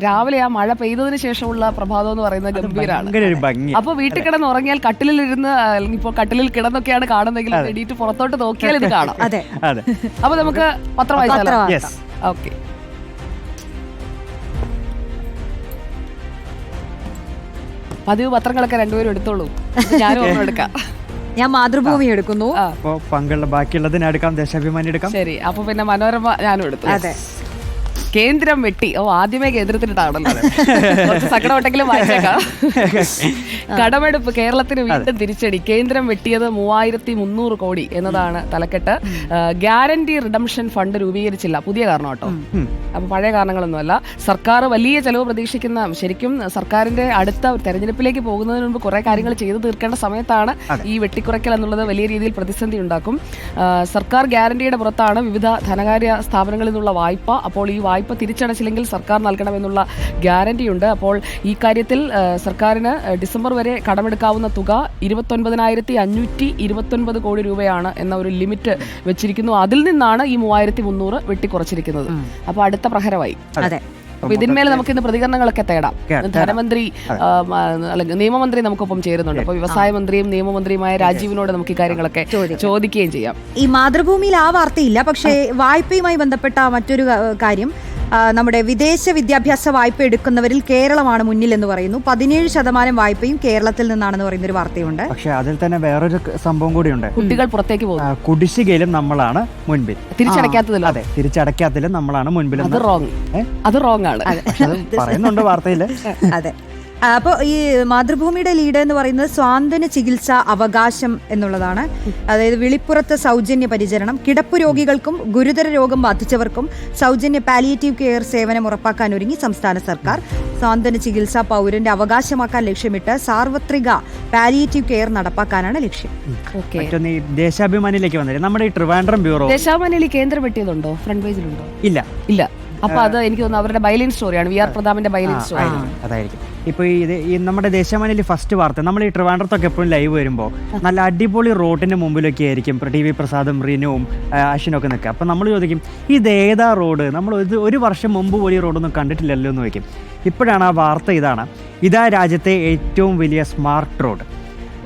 രാവിലെ ആ മഴ പെയ്തതിന് ശേഷമുള്ള പ്രഭാതം എന്ന് പറയുന്നത് ഗംഭീരമാണ്. അപ്പൊ വീട്ടിൽ കിടന്ന് ഉറങ്ങിയാൽ കട്ടിലിരുന്ന് അല്ലെങ്കിൽ ഇപ്പോൾ കട്ടിലിൽ കിടന്നൊക്കെയാണ് കാണുന്നെങ്കിൽ എണീറ്റ് പുറത്തോട്ട് നോക്കിയാൽ ഇത് കാണാം. അപ്പൊ നമുക്ക് പത്രം വായിച്ചാലോ? ഓക്കെ. പതിവ് പത്രങ്ങളൊക്കെ രണ്ടുപേരും എടുത്തോളൂ, ഞാനും ഒന്നും എടുക്കാം. ഞാൻ മാതൃഭൂമി എടുക്കുന്നു. ബാക്കിയുള്ളതിന് എടുക്കാം, ദേശാഭിമാനി എടുക്കാം. ശരി, അപ്പൊ പിന്നെ മനോരമ ഞാനും എടുത്തു. അതെ. കേന്ദ്രം വെട്ടി. ആദ്യമേ കേന്ദ്രത്തിലിട്ടാണല്ലോ, കുറച്ച് സങ്കടമുണ്ടെങ്കിലും വായിച്ചേക്കാം. കടമെടുപ്പ് കേരളത്തിന് വീണ്ടും തിരിച്ചടി. കേന്ദ്രം വെട്ടിയത് 3300 കോടി എന്നതാണ് തലക്കെട്ട്. ഗ്യാരണ്ടി റിഡംഷൻ ഫണ്ട് രൂപീകരിച്ചില്ല, പുതിയ കാരണം കേട്ടോ, അപ്പൊ പഴയ കാരണങ്ങളൊന്നുമല്ല. സർക്കാർ വലിയ ചെലവ് പ്രതീക്ഷിക്കുന്ന, ശരിക്കും സർക്കാരിന്റെ അടുത്ത തെരഞ്ഞെടുപ്പിലേക്ക് പോകുന്നതിന് മുൻപ് കുറെ കാര്യങ്ങൾ ചെയ്തു തീർക്കേണ്ട സമയത്താണ് ഈ വെട്ടിക്കുറയ്ക്കൽ എന്നുള്ളത് വലിയ രീതിയിൽ പ്രതിസന്ധി ഉണ്ടാക്കും. സർക്കാർ ഗ്യാരണ്ടിയുടെ പുറത്താണ് വിവിധ ധനകാര്യ സ്ഥാപനങ്ങളിൽ നിന്നുള്ള വായ്പ. അപ്പോൾ ഈ വായ്പ തിരിച്ചടച്ചില്ലെങ്കിൽ സർക്കാർ നൽകണമെന്നുള്ള ഗ്യാരണ്ടിയുണ്ട്. അപ്പോൾ ഈ കാര്യത്തിൽ സർക്കാരിന് ഡിസംബർ വരെ കടമെടുക്കാവുന്ന തുക 29,529 കോടി രൂപയാണ് എന്ന ഒരു ലിമിറ്റ് വെച്ചിരിക്കുന്നു. അതിൽ നിന്നാണ് ഈ 3300 വെട്ടിക്കുറച്ചിരിക്കുന്നത്. അപ്പോൾ അടുത്ത പ്രഹരമായി. അപ്പൊ ഇതിന്മേൽ നമുക്ക് ഇന്ന് പ്രതികരണങ്ങളൊക്കെ തേടാം. ധനമന്ത്രി അല്ലെങ്കിൽ നിയമമന്ത്രി നമുക്കൊപ്പം ചേരുന്നുണ്ട്. അപ്പൊ വ്യവസായ മന്ത്രിയും നിയമമന്ത്രിയുമായ രാജീവിനോട് നമുക്ക് ഈ കാര്യങ്ങളൊക്കെ ചോദിക്കുകയും ചെയ്യാം. ഈ മാതൃഭൂമിയിൽ ആ വാർത്തയില്ല, പക്ഷേ വായ്പയുമായി ബന്ധപ്പെട്ട മറ്റൊരു കാര്യം, നമ്മുടെ വിദേശ വിദ്യാഭ്യാസ വായ്പ എടുക്കുന്നവരിൽ കേരളമാണ് മുന്നിൽ എന്ന് പറയുന്നു. 17% വായ്പയും കേരളത്തിൽ നിന്നാണെന്ന് പറയുന്ന ഒരു വാർത്തയുണ്ട്. പക്ഷെ അതിൽ തന്നെ വേറൊരു സംഭവം കൂടിയുണ്ട്. കുട്ടികൾ പുറത്തേക്ക് പോകും. കുടിശ്ശികയിലും നമ്മളാണ് മുൻപിൽ, തിരിച്ചടയ്ക്കാത്തതിലും. അതെ, തിരിച്ചടയ്ക്കാത്തതിലും നമ്മളാണ് മുൻപിൽ. അത് റോങ് ആണ് പറയുന്നുണ്ട് വാർത്തയില്. അതെ. അപ്പോൾ ഈ മാതൃഭൂമിയുടെ ലീഡ് എന്ന് പറയുന്നത് സ്വാന്തന ചികിത്സ അവകാശം എന്നുള്ളതാണ്. അതായത് വിളിപ്പുറത്ത് സൗജന്യ പരിചരണം, കിടപ്പു രോഗികൾക്കും ഗുരുതര രോഗം ബാധിച്ചവർക്കും സൗജന്യ പാലിയേറ്റീവ് കെയർ സേവനം ഉറപ്പാക്കാൻ ഒരുങ്ങി സംസ്ഥാന സർക്കാർ. സ്വാന്തന ചികിത്സ പൗരന്റെ അവകാശമാക്കാൻ ലക്ഷ്യമിട്ട് സാർവത്രിക പാലിയേറ്റീവ് കെയർ നടപ്പാക്കാനാണ് ലക്ഷ്യം. ദേശാഭിമാനിയിലേക്ക് വന്നത് നമ്മുടെ ഈ ട്രിവാൻഡ്രം ബ്യൂറോ. ദേശാഭിമാനിയിൽ കേന്ദ്രം വെട്ടിയതുണ്ടോ? ഫ്രണ്ട് പേജിലുണ്ടോ? ഇല്ല. അപ്പൊ അത് എനിക്ക് തോന്നുന്നു അവരുടെ ബൈലൈൻ സ്റ്റോറിയാണ്, വി ആർ പ്രതാപിന്റെ ബൈലൈൻ സ്റ്റോറി അതായിരിക്കും. ഇപ്പൊ ഈ നമ്മുടെ ദേശാഭിമാനിയിൽ ഫസ്റ്റ് വാർത്ത, നമ്മൾ ഈ ട്രിവാൻഡ്രത്തൊക്കെ എപ്പോഴും ലൈവ് വരുമ്പോൾ നല്ല അടിപൊളി റോഡിന്റെ മുമ്പിലൊക്കെ ആയിരിക്കും TV പ്രസാദും റിനുവും അശ്വിനൊക്കെ നിൽക്കുക. അപ്പൊ നമ്മൾ ചോദിക്കും, ഇതേതാ റോഡ്? നമ്മൾ ഒരു വർഷം മുമ്പ് പോലും ഈ റോഡൊന്നും കണ്ടിട്ടില്ലല്ലോ എന്ന് ചോദിക്കും. ഇപ്പോഴാണ് ആ വാർത്ത ഇതാണ്. ഇതാ രാജ്യത്തെ ഏറ്റവും വലിയ സ്മാർട്ട് റോഡ്.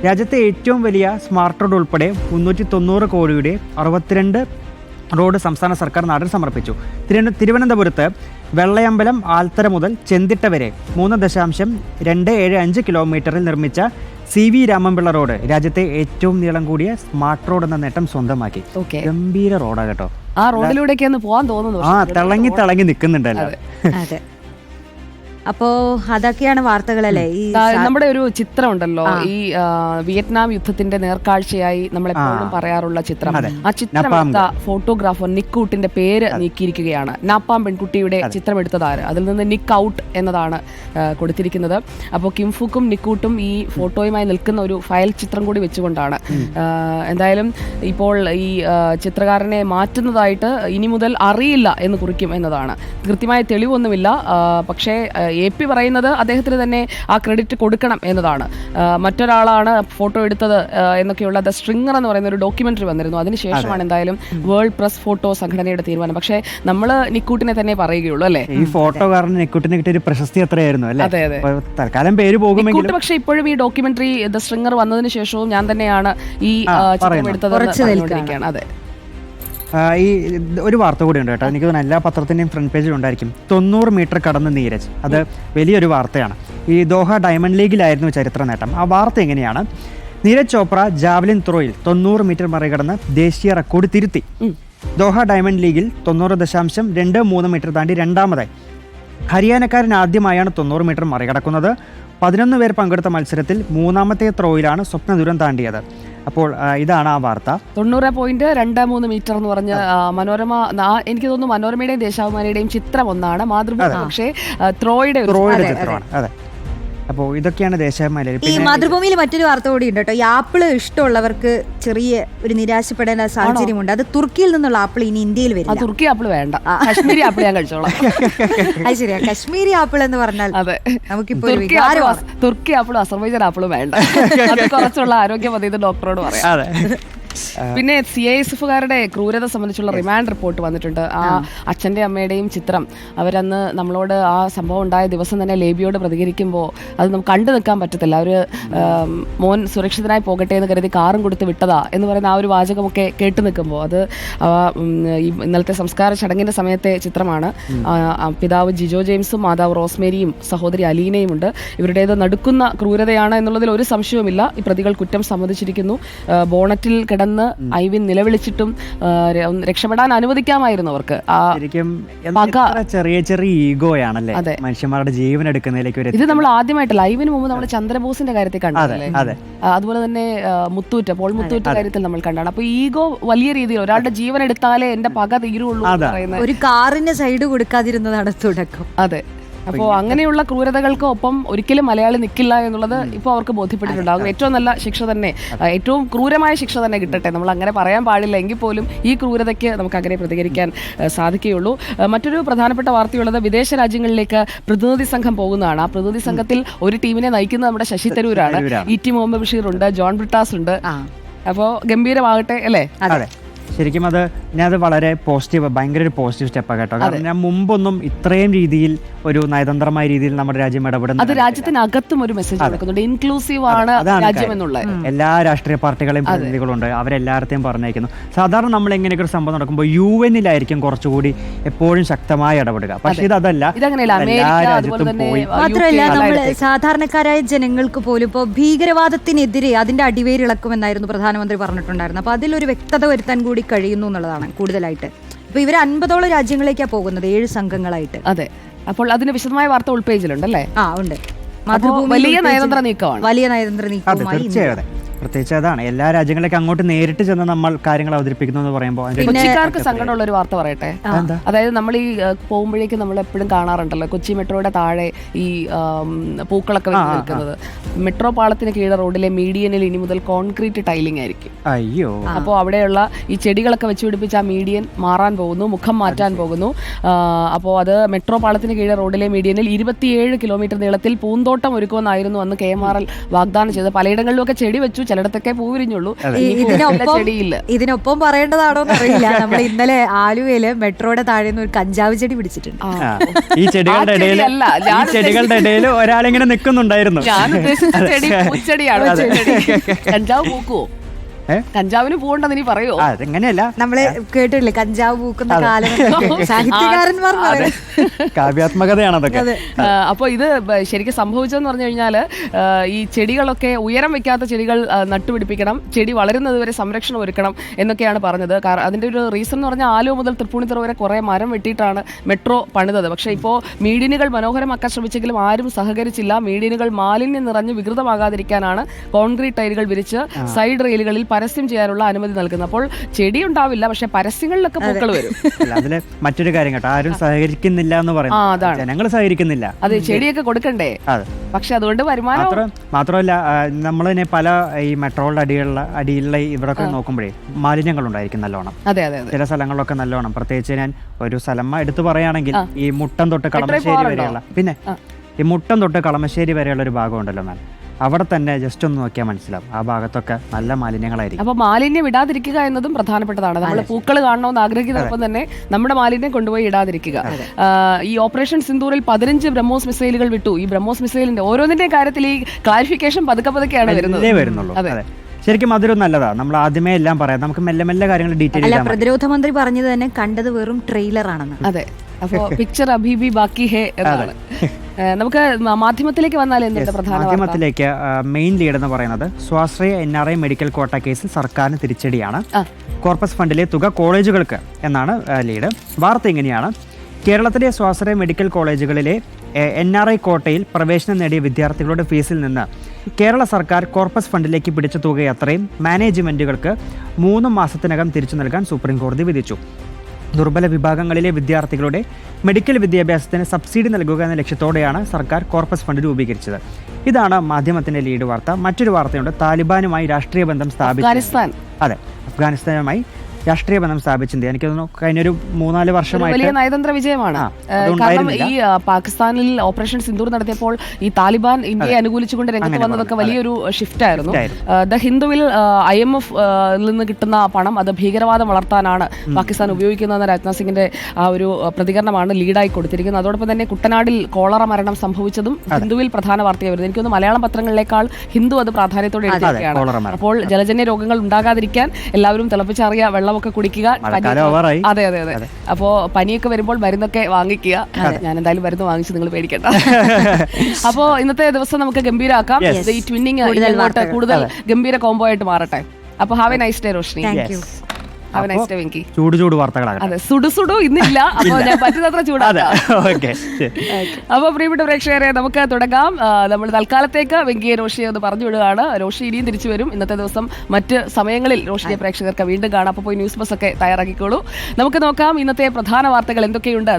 രാജ്യത്തെ ഏറ്റവും വലിയ സ്മാർട്ട് റോഡ് ഉൾപ്പെടെ 390 കോടിയുടെ 62 റോഡ് സംസ്ഥാന സർക്കാർ നാടിന് സമർപ്പിച്ചു. തിരുവനന്തപുരത്ത് വെള്ളയമ്പലം ആൽത്തറ മുതൽ ചെന്തിട്ട വരെ 3.275 കിലോമീറ്ററിൽ നിർമ്മിച്ച CV രാമൻപിള്ള റോഡ് രാജ്യത്തെ ഏറ്റവും നീളം കൂടിയ സ്മാർട്ട് റോഡ് എന്ന നേട്ടം സ്വന്തമാക്കി. ഗംഭീര റോഡാ കേട്ടോ. ആ റോഡിലൂടെയൊക്കെയാണ് പോകാൻ തോന്നുന്നു. തിളങ്ങി നിൽക്കുന്നുണ്ടല്ലോ. അപ്പോ അതൊക്കെയാണ് വാർത്തകളല്ലേ. ഈ നമ്മുടെ ഒരു ചിത്രം ഉണ്ടല്ലോ, ഈ വിയറ്റ്നാം യുദ്ധത്തിന്റെ നേർക്കാഴ്ചയായി നമ്മളെപ്പോഴും പറയാറുള്ള ചിത്രം. ആ ചിത്രം എടുത്ത ഫോട്ടോഗ്രാഫർ നിക്കൂട്ടിന്റെ പേര് നീക്കിയിരിക്കുകയാണ്. നാപ്പാം പെൺകുട്ടിയുടെ ചിത്രം എടുത്തതാര്? അതിൽ നിന്ന് നിക്ക് ഔട്ട് എന്നതാണ് കൊടുത്തിരിക്കുന്നത്. അപ്പോൾ കിംഫുക്കും നിക്കൂട്ടും ഈ ഫോട്ടോയുമായി നിൽക്കുന്ന ഒരു ഫയൽ ചിത്രം കൂടി വെച്ചുകൊണ്ടാണ്. എന്തായാലും ഇപ്പോൾ ഈ ചിത്രകാരനെ മാറ്റുന്നതായിട്ട് ഇനി മുതൽ അറിയില്ല എന്ന് കുറിക്കും എന്നതാണ്. കൃത്യമായ തെളിവൊന്നുമില്ല. പക്ഷേ AP പറയുന്നത് അദ്ദേഹത്തിന് തന്നെ ആ ക്രെഡിറ്റ് കൊടുക്കണം എന്നതാണ്. മറ്റൊരാളാണ് ഫോട്ടോ എടുത്തത് എന്നൊക്കെയുള്ള ദ സ്ട്രിങ്ങർ എന്ന് പറയുന്ന ഒരു ഡോക്യുമെന്ററി വന്നിരുന്നു. അതിനുശേഷമാണ് എന്തായാലും വേൾഡ് പ്രസ് ഫോട്ടോ സംഘടനയുടെ തീരുമാനം. പക്ഷേ നമ്മൾ നിക്കൂട്ടിനെ തന്നെ പറയുകയുള്ളൂ അല്ലേ. ഈ ഫോട്ടോകാരന് നിക്കൂട്ടിന് കിട്ടിയ ഒരു പ്രശസ്തി എത്രയായിരുന്നു അല്ലേ. അതെ അതെ. തൽക്കാലം പേര് പോകുമെങ്കിലും പക്ഷേ ഇപ്പോഴും ഈ ഡോക്യുമെന്ററി ദ സ്ട്രിങ്ങർ വന്നതിന് ശേഷവും ഞാൻ തന്നെയാണ് ഈ ചിത്രം എടുത്തത്. അതെ. ഈ ഒരു വാർത്ത കൂടി ഉണ്ട് കേട്ടോ. എനിക്ക് തോന്നുന്നു എല്ലാ പത്രത്തിൻ്റെയും ഫ്രണ്ട് പേജിൽ ഉണ്ടായിരിക്കും. 90 മീറ്റർ കടന്ന് നീരജ്. അത് വലിയൊരു വാർത്തയാണ്. ഈ ദോഹ ഡയമണ്ട് ലീഗിലായിരുന്നു ചരിത്ര നേട്ടം. ആ വാർത്ത എങ്ങനെയാണ്? നീരജ് ചോപ്ര ജാവലിൻ ത്രോയിൽ 90 മീറ്റർ മറികടന്ന് ദേശീയ റെക്കോർഡ് തിരുത്തി. ദോഹ ഡയമണ്ട് ലീഗിൽ 90.23 മീറ്റർ താണ്ടി രണ്ടാമതായി. ഹരിയാനക്കാരൻ ആദ്യമായാണ് 90 മീറ്റർ മറികടക്കുന്നത്. 11 പേർ പങ്കെടുത്ത മത്സരത്തിൽ മൂന്നാമത്തെ ത്രോയിലാണ് സ്വപ്ന ദൂരം താണ്ടിയത്. അപ്പോൾ ഇതാണ് ആ വാർത്ത. 90.23 മീറ്റർ എന്ന് പറഞ്ഞ മനോരമ, എനിക്ക് തോന്നുന്നു മനോരമയുടെയും ദേശാഭിമാനിയുടെയും ചിത്രം ഒന്നാണ്. മാതൃഭൂമി പക്ഷേ ത്രോയുടെ ചിത്രമാണ്. അതെ. അപ്പോൾ ഇതൊക്കെയാണ് ദേശാഭിമാനി. ഈ മാതൃഭൂമിയിൽ മറ്റൊരു വാർത്ത കൂടി ഉണ്ട് കേട്ടോ. ഈ ആപ്പിള് ഇഷ്ടമുള്ളവർക്ക് ചെറിയ ഒരു നിരാശപ്പെടേണ്ട സാഹചര്യമുണ്ട്. അത് തുർക്കിയിൽ നിന്നുള്ള ആപ്പിൾ ഇനി ഇന്ത്യയിൽ വരും. തുർക്കി ആപ്പിൾ വേണ്ട, കാശ്മീരി ആപ്പിൾ ഞാൻ കഴിച്ചോളാം. അത് ശരിയാ, കാശ്മീരി ആപ്പിൾ എന്ന് പറഞ്ഞാൽ നമുക്കിപ്പോ തുർക്കി ആപ്പിളും അസർബൈജാൻ ആപ്പിളും വേണ്ട. അത് കുറച്ചുള്ള ആരോഗ്യ പദ്ധതി ഡോക്ടറോട് പറയാം. പിന്നെ CISFകാരുടെ ക്രൂരത സംബന്ധിച്ചുള്ള റിമാൻഡ് റിപ്പോർട്ട് വന്നിട്ടുണ്ട്. ആ അച്ഛൻ്റെ അമ്മയുടെയും ചിത്രം അവരന്ന് നമ്മളോട് ആ സംഭവം ഉണ്ടായ ദിവസം തന്നെ ലേബിയോട് പ്രതികരിക്കുമ്പോൾ അത് നമുക്ക് കണ്ടു നിൽക്കാൻ പറ്റത്തില്ല. അവർ മോൻ സുരക്ഷിതനായി പോകട്ടെ എന്ന് കരുതി കാറും കൊടുത്ത് വിട്ടതാ എന്ന് പറയുന്ന ആ ഒരു വാചകമൊക്കെ കേട്ട് നിൽക്കുമ്പോൾ അത് ഈ ഇന്നലത്തെ സംസ്കാര ചടങ്ങിൻ്റെ സമയത്തെ ചിത്രമാണ്. പിതാവ് ജിജോ ജെയിംസും മാതാവ് റോസ്മേരിയും സഹോദരി അലീനയും ഉണ്ട്. ഇവരുടേത് നടുക്കുന്ന ക്രൂരതയാണ് എന്നുള്ളതിൽ ഒരു സംശയവുമില്ല. ഈ പ്രതികൾ കുറ്റം സമ്മതിച്ചിരിക്കുന്നു. ബോണറ്റിൽ കിടന്ന് ഐവിൻ നിലവിളിച്ചിട്ടും രക്ഷപ്പെടാൻ അനുവദിക്കാമായിരുന്നു അവർക്ക്. ചെറിയ ചെറിയ ഈഗോയാണല്ലേ മനുഷ്യന്മാരുടെ ജീവൻ എടുക്കുന്നതിലേക്ക്. ഇത് നമ്മൾ ആദ്യമായിട്ടല്ല, ഐവിന് മുമ്പ് നമ്മൾ ചന്ദ്രബോസിന്റെ കാര്യത്തിൽ കണ്ടതല്ലേ, അതുപോലെ തന്നെ പോൾ മുത്തൂറ്റ് കാര്യത്തിൽ നമ്മൾ കണ്ടാണ്. അപ്പൊ ഈഗോ വലിയ രീതിയിൽ ഒരാളുടെ ജീവൻ എടുത്താലേ എന്റെ പക തീരുള്ളൂ എന്ന് പറയുന്നത്. ഒരു കാറിന് സൈഡ് കൊടുക്കാതിരുന്നതാണ് തുടക്കം. അതെ. അപ്പോൾ അങ്ങനെയുള്ള ക്രൂരതകൾക്ക് ഒപ്പം ഒരിക്കലും മലയാളി നിൽക്കില്ല എന്നുള്ളത് ഇപ്പോൾ അവർക്ക് ബോധ്യപ്പെട്ടിട്ടുണ്ടാകും. ഏറ്റവും നല്ല ശിക്ഷ തന്നെ, ഏറ്റവും ക്രൂരമായ ശിക്ഷ തന്നെ കിട്ടട്ടെ. നമ്മൾ അങ്ങനെ പറയാൻ പാടില്ല, എങ്കിൽ പോലും ഈ ക്രൂരതയ്ക്ക് നമുക്ക് അങ്ങനെ പ്രതികരിക്കാൻ സാധിക്കുകയുള്ളൂ. മറ്റൊരു പ്രധാനപ്പെട്ട വാർത്തയുള്ളത് വിദേശ രാജ്യങ്ങളിലേക്ക് പ്രതിനിധി സംഘം പോകുന്നതാണ്. ആ പ്രതിനിധി സംഘത്തിൽ ഒരു ടീമിനെ നയിക്കുന്നത് നമ്മുടെ ശശി തരൂരാണ്. ET മുഹമ്മദ് ബഷീർ ഉണ്ട്, ജോൺ ബ്രിട്ടാസ് ഉണ്ട്. അപ്പോൾ ഗംഭീരമാകട്ടെ അല്ലേ? ശരിക്കും അത് വളരെ പോസിറ്റീവ്, ഭയങ്കര ഒരു പോസിറ്റീവ് സ്റ്റെപ്പാണ് കേട്ടോ. കാരണം ഞാൻ മുമ്പൊന്നും ഇത്രയും രീതിയിൽ ഒരു നയതന്ത്രമായ രീതിയിൽ നമ്മുടെ രാജ്യം ഇടപെടുന്നത്, അത് രാജ്യത്തിനകത്തും ഒരു മെസ്സേജ് കൊടുക്കുന്നുണ്ട്. ഇൻക്ലൂസീവ് ആണ് രാജ്യം എന്നുള്ളത്. എല്ലാ രാഷ്ട്രീയ പാർട്ടികളെയും പ്രതിനിധികളുണ്ട്, അവരെല്ലാവരെയും പറഞ്ഞേക്കുന്നു. സാധാരണ നമ്മൾ എങ്ങനെയൊക്കെ ഒരു സംഭവം നടക്കുമ്പോൾ UN കുറച്ചുകൂടി എപ്പോഴും ശക്തമായി ഇടപെടുക. പക്ഷേ ഇതല്ല, എല്ലാ രാജ്യത്തും പോയി. മാത്രമല്ല നമ്മൾ സാധാരണക്കാരായ ജനങ്ങൾക്ക് പോലും ഇപ്പോൾ ഭീകരവാദത്തിനെതിരെ അതിന്റെ അടിവേരിളക്കുമെന്നായിരുന്നു പ്രധാനമന്ത്രി പറഞ്ഞിട്ടുണ്ടായിരുന്നത്. അപ്പൊ അതിലൊരു വ്യക്തത വരുത്താൻ കൂടി കഴിയുന്നു എന്നുള്ളതാണ് കൂടുതലായിട്ട്. ഇപ്പൊ ഇവർ 50ഓളം രാജ്യങ്ങളിലേക്കാണ് പോകുന്നത്, 7 സംഘങ്ങളായിട്ട്. അതെ. അപ്പോൾ അതിന് വിശദമായ വാർത്ത ഉൾപേജിലുണ്ടല്ലേ? ഉണ്ട്. വലിയ നയതന്ത്ര നീക്കമാണ്. വലിയ നയതന്ത്ര നീക്കവുമായി പ്രത്യേകിച്ച് അതാണ് എല്ലാ രാജ്യങ്ങളിലേക്ക് അങ്ങോട്ട് നേരിട്ട് ചെന്ന് നമ്മൾ കാര്യങ്ങൾ അവതരിപ്പിക്കുന്നു എന്ന് പറയുമ്പോൾ കൊച്ചിക്കാർക്ക് സങ്കടമുള്ള ഒരു വാർത്ത പറയട്ടെ. അതായത് നമ്മൾ ഈ പോകുമ്പോഴേക്കും നമ്മൾ എപ്പോഴും കാണാറുണ്ടല്ലോ കൊച്ചി മെട്രോയുടെ താഴെ ഈ പൂക്കളൊക്കെ വെക്കുന്നത്. മെട്രോ പാളത്തിന് കീഴ റോഡിലെ മീഡിയനിൽ ഇനി മുതൽ കോൺക്രീറ്റ് ടൈലിംഗ് ആയിരിക്കും. അയ്യോ. അപ്പോൾ അവിടെയുള്ള ഈ ചെടികളൊക്കെ വെച്ച് പിടിപ്പിച്ച ആ മീഡിയൻ മാറാൻ പോകുന്നു, മുഖം മാറ്റാൻ പോകുന്നു. അപ്പോൾ അത് മെട്രോ പാളത്തിന് കീഴ റോഡിലെ മീഡിയനിൽ 27 കിലോമീറ്റർ നീളത്തിൽ പൂന്തോട്ടം ഒരുക്കുമെന്നായിരുന്നു അന്ന് KMRL വാഗ്ദാനം ചെയ്തത്. പലയിടങ്ങളിലുമൊക്കെ ചെടി വെച്ചു, ചിലയിടത്തൊക്കെ പൂവിരിഞ്ഞുള്ളൂ. ഇതിനൊപ്പം പറയേണ്ടതാണോ എന്നറിയില്ല, നമ്മൾ ഇന്നലെ ആലുവയില് മെട്രോയുടെ താഴെ ഒരു കഞ്ചാവ് ചെടി പിടിച്ചിട്ടുണ്ട്. ഈ ചെടികളുടെ ഇടയിൽ ഒരാളിങ്ങനെ നിൽക്കുന്നുണ്ടായിരുന്നു. ഞാൻ ഉദ്ദേശിച്ച ചെടി പൂച്ചെടിയാണ്. കഞ്ചാവ് പൂക്കുവോ? കഞ്ചാവിന് പൂണ്ടെന്ന് ഇനി പറയോ? അതെങ്ങനെയല്ല, നമ്മള് കേട്ടില്ലേ കഞ്ചാവ് പൂക്കുന്ന കാലം, സാഹിത്യകാരന്മാർ കാവ്യാത്മകതയാണ് അതൊക്കെ. അപ്പോൾ ഇത് ശരിക്കും സംഭവിച്ചതെന്ന് പറഞ്ഞു കഴിഞ്ഞാൽ ഈ ചെടികളൊക്കെ ഉയരം വെക്കാത്ത ചെടികൾ നട്ടുപിടിപ്പിക്കണം, ചെടി വളരുന്നത് വരെ സംരക്ഷണം ഒരുക്കണം എന്നൊക്കെയാണ് പറഞ്ഞത്. കാരണം അതിൻ്റെ ഒരു റീസൺ എന്ന് പറഞ്ഞാൽ ആലുവ മുതൽ തൃപ്പൂണിത്തുറ വരെ കുറേ മരം വെട്ടിയിട്ടാണ് മെട്രോ പണിതത്. പക്ഷേ ഇപ്പോൾ മീഡിയനുകൾ മനോഹരമാക്കാൻ ശ്രമിച്ചെങ്കിലും ആരും സഹകരിച്ചില്ല. മീഡിയനുകൾ മാലിന്യം നിറഞ്ഞ് വികൃതമാകാതിരിക്കാനാണ് കോൺക്രീറ്റ് ടൈലുകൾ വിരിച്ച് സൈഡ് റെയിലുകളിൽ പരസ്യം ചെയ്യാനുള്ള അനുമതി നൽകുന്നത്. അപ്പോൾ ചെടി ഉണ്ടാവില്ല, പക്ഷെ പരസ്യങ്ങളിലൊക്കെ പൂക്കൾ വരും. അതില് മറ്റൊരു കാര്യം കേട്ടോ, ആരും സഹകരിക്കുന്നില്ല എന്ന് പറയുന്നത്, ജനങ്ങൾ സഹകരിക്കുന്നില്ല. അതെ, ചെടിയൊക്കെ കൊടുക്കണ്ടേ? പക്ഷെ അതുകൊണ്ട് വരുമാനം മാത്രമല്ല നമ്മൾ തന്നെ പല ഈ മെട്രോയുടെ അടിയിലുള്ള ഇവിടെയൊക്കെ നോക്കുമ്പോഴേ മാലിന്യങ്ങൾ ഉണ്ടായിരിക്കും നല്ലോണം. അതെ അതെ. ചില സ്ഥലങ്ങളിലൊക്കെ നല്ലോണം, പ്രത്യേകിച്ച് ഞാൻ ഒരു സ്ഥലം എടുത്തു പറയുകയാണെങ്കിൽ ഈ മുട്ടം തൊട്ട് കളമശ്ശേരി വരെയുള്ള, പിന്നെ ഈ മുട്ടം തൊട്ട് കളമശ്ശേരി വരെയുള്ള ഒരു ഭാഗം ഉണ്ടല്ലോ, എന്നാൽ അവിടെ തന്നെ ജസ്റ്റ് ഒന്ന് നോക്കിയാൽ മനസ്സിലാവും ആ ഭാഗത്തൊക്കെ നല്ല മാലിന്യങ്ങളായിരിക്കും. അപ്പോൾ മാലിന്യം ഇടാതിരിക്കുക എന്നതും പ്രധാനപ്പെട്ടതാണ്. നമ്മൾ പൂക്കൾ കാണണമെന്ന് ആഗ്രഹിക്കുന്നതോടൊപ്പം തന്നെ നമ്മുടെ മാലിന്യം കൊണ്ടുപോയി ഇടാതിരിക്കുക. ഈ ഓപ്പറേഷൻ സിന്ദൂറിൽ 15 ബ്രഹ്മോസ് മിസൈലുകൾ വിട്ടു. ഈ ബ്രഹ്മോസ് മിസൈലിന്റെ ഓരോന്നിന്റെ കാര്യത്തിൽ ഈ ക്ലാരിഫിക്കേഷൻ പതുക്കെയാണ് വരുന്നുള്ളൂ. അതെ, ശരിക്കും അതൊരു നല്ലതാണ്. നമ്മൾ ആദ്യമേ എല്ലാം പറയാം, നമുക്ക് മെല്ലെ മെല്ലെ കാര്യങ്ങൾ ഡീറ്റെയിൽ. പ്രതിരോധ മന്ത്രി പറഞ്ഞത് തന്നെ കണ്ടത് വെറും ട്രെയിലർ ആണെന്ന്. അതെ, അപ്പോൾ പിക്ചർ അഭി ഭി ബാക്കി ഹേ എന്നാണ്. നമുക്ക് മാധ്യമത്തിലേക്ക് വന്നാൽ എന്താണ് പ്രധാന മാധ്യമത്തിലേക്ക് മെയിൻ ലീഡ് എന്ന് പറയുന്നത് സ്വാശ്രയ NRI മെഡിക്കൽ കോട്ട കേസിൽ സർക്കാരിന് തിരിച്ചടിയാണ്. കോർപ്പസ് ഫണ്ടിലെ തുക കോളേജുകൾക്ക് എന്നാണ് ലീഡ്. വാർത്ത ഇങ്ങനെയാണ്: കേരളത്തിലെ സ്വാശ്രയ മെഡിക്കൽ കോളേജുകളിലെ NRI കോട്ടയിൽ പ്രവേശനം നേടിയ വിദ്യാർത്ഥികളുടെ ഫീസിൽ നിന്ന് കേരള സർക്കാർ കോർപ്പസ് ഫണ്ടിലേക്ക് പിടിച്ച തുകയത്രയും മാനേജ്മെന്റുകൾക്ക് 3 മാസത്തിനകം തിരിച്ചു നൽകാൻ സുപ്രീം കോടതി വിധിച്ചു. ദുർബല വിഭാഗങ്ങളിലെ വിദ്യാർത്ഥികളുടെ മെഡിക്കൽ വിദ്യാഭ്യാസത്തിന് സബ്സിഡി നൽകുക എന്ന ലക്ഷ്യത്തോടെയാണ് സർക്കാർ കോർപ്പസ് ഫണ്ട് രൂപീകരിച്ചത്. ഇതാണ് മാധ്യമത്തിന്റെ ലീഡ് വാർത്ത. മറ്റൊരു വാർത്തയുണ്ട്, താലിബാനുമായി രാഷ്ട്രീയ ബന്ധം സ്ഥാപിച്ചു. അതെ, അഫ്ഗാനിസ്ഥാനുമായി രാഷ്ട്രീയ ബന്ധം സ്ഥാപിച്ചത്. എനിക്ക് തോന്നുന്നു കഴിഞ്ഞൊരു 3-4 വർഷമായിട്ട് വലിയ നയതന്ത്ര വിജയമാണ്. കാരണം ഈ പാകിസ്ഥാനിൽ ഓപ്പറേഷൻ സിന്ദൂർ നടത്തിയപ്പോൾ ഈ താലിബാൻ ഇന്ത്യയെ അനുകൂലിച്ചുകൊണ്ട് രംഗത്ത് വന്നതൊക്കെ വലിയൊരു ഷിഫ്റ്റ് ആയിരുന്നു. ദ ഹിന്ദുവിൽ IMF നിന്ന് കിട്ടുന്ന പണം അത് ഭീകരവാദം വളർത്താനാണ് പാകിസ്ഥാൻ ഉപയോഗിക്കുന്നതെന്ന രാജ്നാഥ് സിംഗിന്റെ ആ ഒരു പ്രതികരണമാണ് ലീഡായി കൊടുത്തിരിക്കുന്നത്. അതോടൊപ്പം തന്നെ കുട്ടനാടിൽ കോളറ മരണം സംഭവിച്ചതും ഹിന്ദുവിൽ പ്രധാന വാർത്തയായി വരുന്നത്. എനിക്കൊന്ന് മലയാളം പത്രങ്ങളിലേക്കാൾ ഹിന്ദു അത് പ്രാധാന്യത്തോടെ എഴുതിയിരിക്കുകയാണ്. അപ്പോൾ ജലജന്യ രോഗങ്ങൾ ഉണ്ടാകാതിരിക്കാൻ എല്ലാവരും തിളപ്പിച്ചാറിയ വെള്ളമൊക്കെ കുടിക്കുക. അതെ അതെ അതെ. അപ്പോ പനിയൊക്കെ വരുമ്പോൾ മരുന്നൊക്കെ വാങ്ങിക്കുക. ഞാൻ എന്തായാലും മരുന്ന് വാങ്ങിച്ച് നിങ്ങൾ പേടിക്കണ്ട. അപ്പോ ഇന്നത്തെ ദിവസം നമുക്ക് ഗംഭീരാക്കാം. ഈ ട്വിന്നിങ് കൂടുതൽ ഗംഭീര കോംബോ ആയിട്ട് മാറട്ടെ. അപ്പൊ have A nice day Roshni. Have A nice day Venky. ചൂട് വാർത്തകളാണ്. അതെ, സുടു ഇന്നില്ല. അപ്പൊ ഞാൻ പറ്റുന്നത്ര ചൂടാണ്. അപ്പൊ പ്രിയപ്പെട്ട പ്രേക്ഷകരെ, നമുക്ക് തുടങ്ങാം. നമ്മൾ തൽക്കാലത്തേക്ക് വെങ്കിയെ റോഷിയെ ഒന്ന് പറഞ്ഞു വിടുകയാണ്. റോഷി ഇനിയും തിരിച്ചു വരും. ഇന്നത്തെ ദിവസം മറ്റ് സമയങ്ങളിൽ റോഷിയെ പ്രേക്ഷകർക്ക് വീണ്ടും കാണാം. അപ്പോൾ പോയി ന്യൂസ് ബസ് ഒക്കെ തയ്യാറാക്കിക്കോളൂ. നമുക്ക് നോക്കാം ഇന്നത്തെ പ്രധാന വാർത്തകൾ എന്തൊക്കെയുണ്ട്.